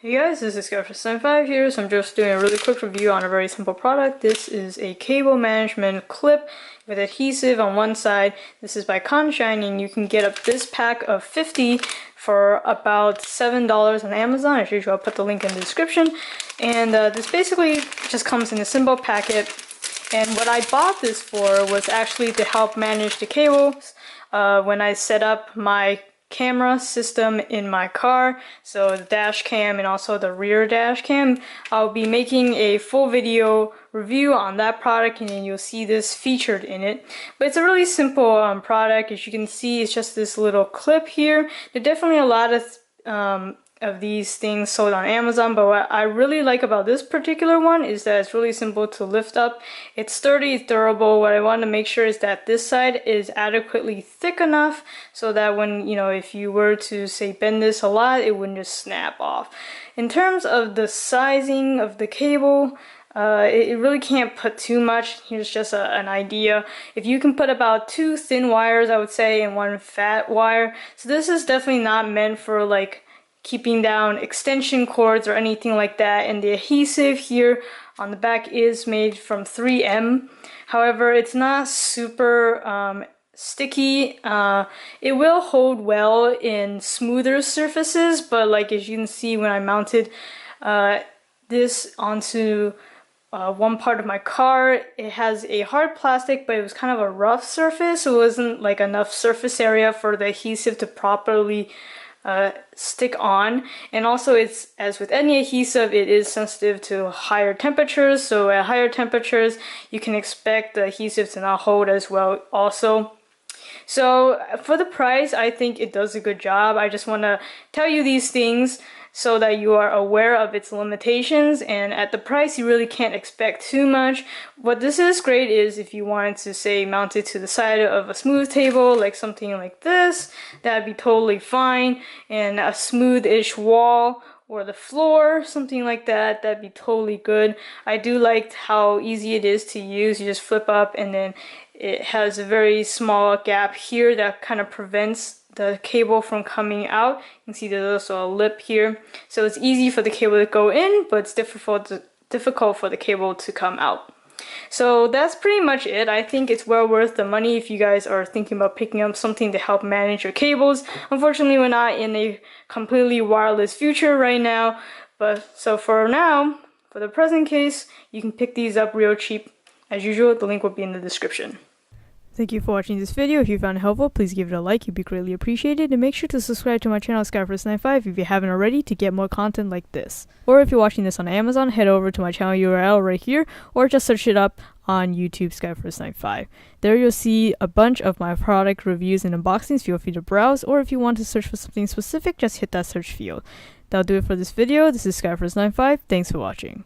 Hey guys, this is Conshine here, so I'm just doing a really quick review on a very simple product. This is a cable management clip with adhesive on one side. This is by Conshine, and you can get up this pack of 50 for about $7 on Amazon. As usual, I'll put the link in the description. And this basically just comes in a simple packet. And what I bought this for was actually to help manage the cables when I set up my camera system in my car, so the dash cam and also the rear dash cam. I'll be making a full video review on that product, and then you'll see this featured in it. But it's a really simple product. As you can see, it's just this little clip here. There are definitely a lot of these things sold on Amazon, but what I really like about this particular one is that it's really simple to lift up. It's sturdy, it's durable. What I want to make sure is that this side is adequately thick enough so that when, if you were to say bend this a lot, it wouldn't just snap off. In terms of the sizing of the cable, it really can't put too much. Here's just an idea. If you can put about 2 thin wires, I would say, and 1 fat wire. So this is definitely not meant for like keeping down extension cords or anything like that. And the adhesive here on the back is made from 3M. However, it's not super sticky. It will hold well in smoother surfaces, but like as you can see when I mounted this onto one part of my car, it has a hard plastic, but it was kind of a rough surface, so it wasn't like enough surface area for the adhesive to properly stick on. And also, it's, as with any adhesive, it is sensitive to higher temperatures, so at higher temperatures you can expect the adhesive to not hold as well also. So for the price, I think it does a good job. I just want to tell you these things so that you are aware of its limitations, and at the price you really can't expect too much. What this is great is if you wanted to say mount it to the side of a smooth table, like something like this, that'd be totally fine, and a smooth-ish wall or the floor, something like that, that'd be totally good. I do like how easy it is to use. You just flip up, and then it has a very small gap here that kind of prevents the cable from coming out. You can see there's also a lip here, so it's easy for the cable to go in, but it's difficult for the cable to come out. So that's pretty much it. I think it's well worth the money if you guys are thinking about picking up something to help manage your cables. Unfortunately, we're not in a completely wireless future right now, but so for now, for the present case, you can pick these up real cheap. As usual, the link will be in the description. Thank you for watching this video. If you found it helpful, please give it a like. It'd be greatly appreciated. And make sure to subscribe to my channel, Skyforce95, if you haven't already, to get more content like this. Or if you're watching this on Amazon, head over to my channel URL right here, or just search it up on YouTube, Skyforce95. There you'll see a bunch of my product reviews and unboxings. Feel free to browse, or if you want to search for something specific, just hit that search field. That'll do it for this video. This is Skyforce95. Thanks for watching.